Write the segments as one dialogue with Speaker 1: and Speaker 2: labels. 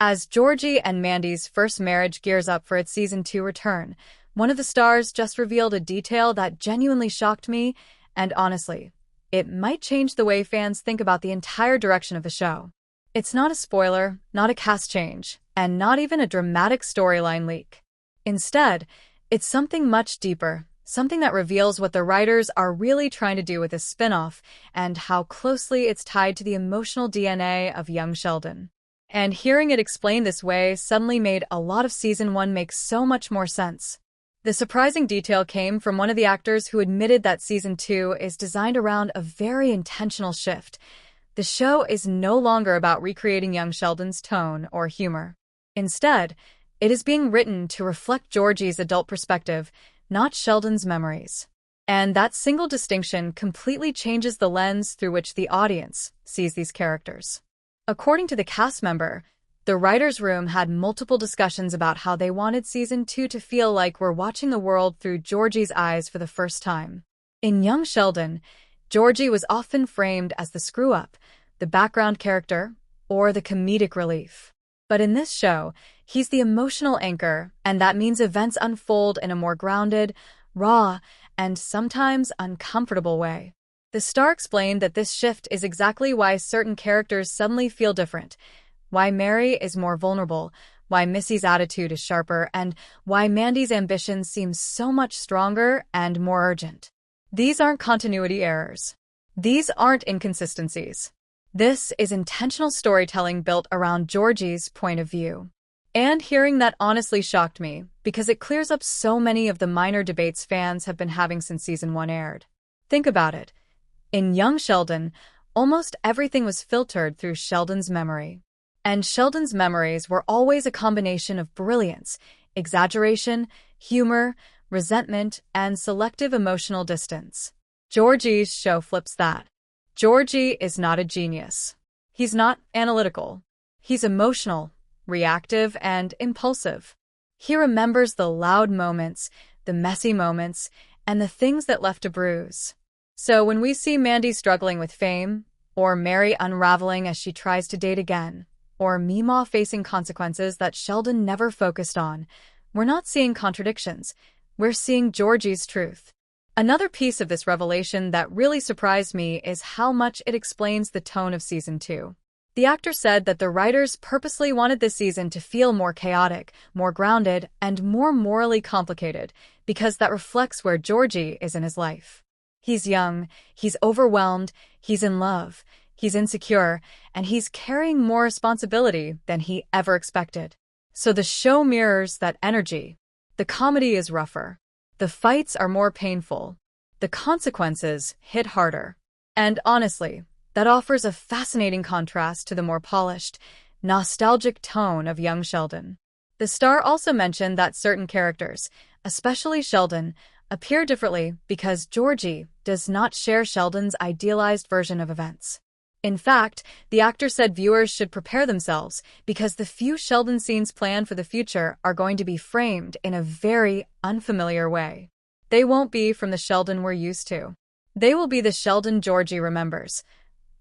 Speaker 1: As Georgie and Mandy's first marriage gears up for its season 2 return, one of the stars just revealed a detail that genuinely shocked me, and honestly, it might change the way fans think about the entire direction of the show. It's not a spoiler, not a cast change, and not even a dramatic storyline leak. Instead, it's something much deeper, something that reveals what the writers are really trying to do with this spin-off and how closely it's tied to the emotional DNA of young Sheldon. And hearing it explained this way suddenly made a lot of Season 1 make so much more sense. The surprising detail came from one of the actors who admitted that Season 2 is designed around a very intentional shift. The show is no longer about recreating young Sheldon's tone or humor. Instead, it is being written to reflect Georgie's adult perspective, not Sheldon's memories. And that single distinction completely changes the lens through which the audience sees these characters. According to the cast member, the writers' room had multiple discussions about how they wanted Season 2 to feel like we're watching the world through Georgie's eyes for the first time. In young Sheldon, Georgie was often framed as the screw-up, the background character, or the comedic relief. But in this show, he's the emotional anchor, and that means events unfold in a more grounded, raw, and sometimes uncomfortable way. The star explained that this shift is exactly why certain characters suddenly feel different, why Mary is more vulnerable, why Missy's attitude is sharper, and why Mandy's ambitions seem so much stronger and more urgent. These aren't continuity errors. These aren't inconsistencies. This is intentional storytelling built around Georgie's point of view. And hearing that honestly shocked me, because it clears up so many of the minor debates fans have been having since Season 1 aired. Think about it. In young Sheldon, almost everything was filtered through Sheldon's memory. And Sheldon's memories were always a combination of brilliance, exaggeration, humor, resentment, and selective emotional distance. Georgie's show flips that. Georgie is not a genius. He's not analytical. He's emotional, reactive, and impulsive. He remembers the loud moments, the messy moments, and the things that left a bruise. So when we see Mandy struggling with fame, or Mary unraveling as she tries to date again, or Meemaw facing consequences that Sheldon never focused on, we're not seeing contradictions. We're seeing Georgie's truth. Another piece of this revelation that really surprised me is how much it explains the tone of Season 2. The actor said that the writers purposely wanted this season to feel more chaotic, more grounded, and more morally complicated, because that reflects where Georgie is in his life. He's young, he's overwhelmed, he's in love, he's insecure, and he's carrying more responsibility than he ever expected. So the show mirrors that energy. The comedy is rougher. The fights are more painful. The consequences hit harder. And honestly, that offers a fascinating contrast to the more polished, nostalgic tone of young Sheldon. The star also mentioned that certain characters, especially Sheldon, appear differently because Georgie does not share Sheldon's idealized version of events. In fact, the actor said viewers should prepare themselves because the few Sheldon scenes planned for the future are going to be framed in a very unfamiliar way. They won't be from the Sheldon we're used to. They will be the Sheldon Georgie remembers.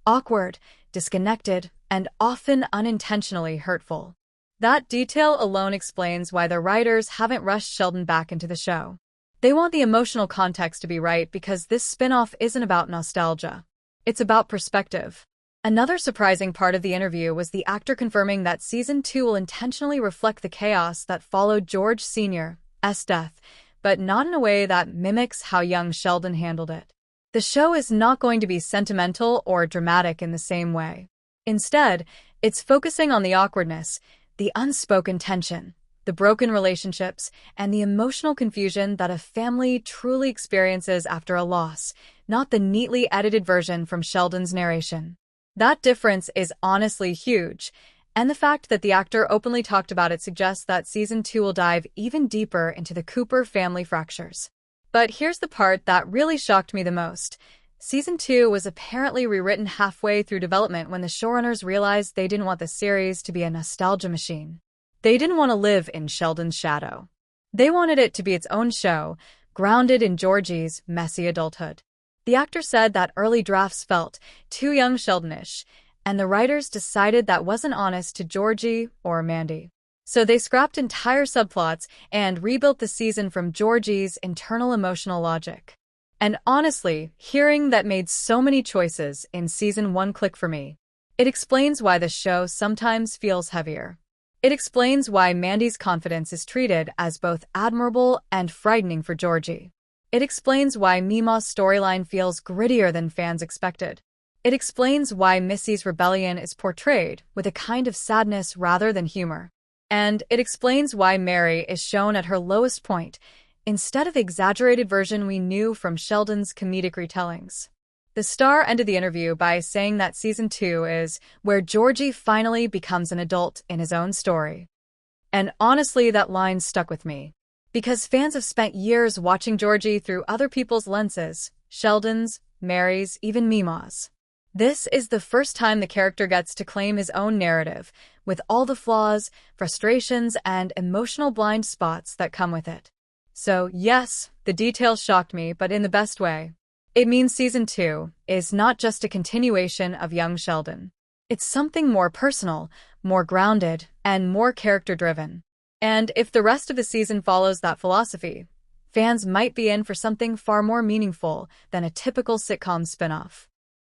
Speaker 1: Awkward, disconnected, and often unintentionally hurtful. That detail alone explains why the writers haven't rushed Sheldon back into the show. They want the emotional context to be right because this spin-off isn't about nostalgia. It's about perspective. Another surprising part of the interview was the actor confirming that Season 2 will intentionally reflect the chaos that followed George Sr.'s death, but not in a way that mimics how young Sheldon handled it. The show is not going to be sentimental or dramatic in the same way. Instead, it's focusing on the awkwardness, the unspoken tension, the broken relationships, and the emotional confusion that a family truly experiences after a loss, not the neatly edited version from Sheldon's narration. That difference is honestly huge, and the fact that the actor openly talked about it suggests that Season 2 will dive even deeper into the Cooper family fractures. But here's the part that really shocked me the most. Season 2 was apparently rewritten halfway through development when the showrunners realized they didn't want the series to be a nostalgia machine. They didn't want to live in Sheldon's shadow. They wanted it to be its own show, grounded in Georgie's messy adulthood. The actor said that early drafts felt too young Sheldonish, and the writers decided that wasn't honest to Georgie or Mandy. So they scrapped entire subplots and rebuilt the season from Georgie's internal emotional logic. And honestly, hearing that made so many choices in season 1 click for me. It explains why the show sometimes feels heavier. It explains why Mandy's confidence is treated as both admirable and frightening for Georgie. It explains why Mima's storyline feels grittier than fans expected. It explains why Missy's rebellion is portrayed with a kind of sadness rather than humor. And it explains why Mary is shown at her lowest point, instead of the exaggerated version we knew from Sheldon's comedic retellings. The star ended the interview by saying that season 2 is where Georgie finally becomes an adult in his own story. And honestly, that line stuck with me. Because fans have spent years watching Georgie through other people's lenses, Sheldon's, Mary's, even Mima's. This is the first time the character gets to claim his own narrative, with all the flaws, frustrations, and emotional blind spots that come with it. So, yes, the details shocked me, but in the best way. It means season 2 is not just a continuation of young Sheldon. It's something more personal, more grounded, and more character-driven. And if the rest of the season follows that philosophy, fans might be in for something far more meaningful than a typical sitcom spin-off.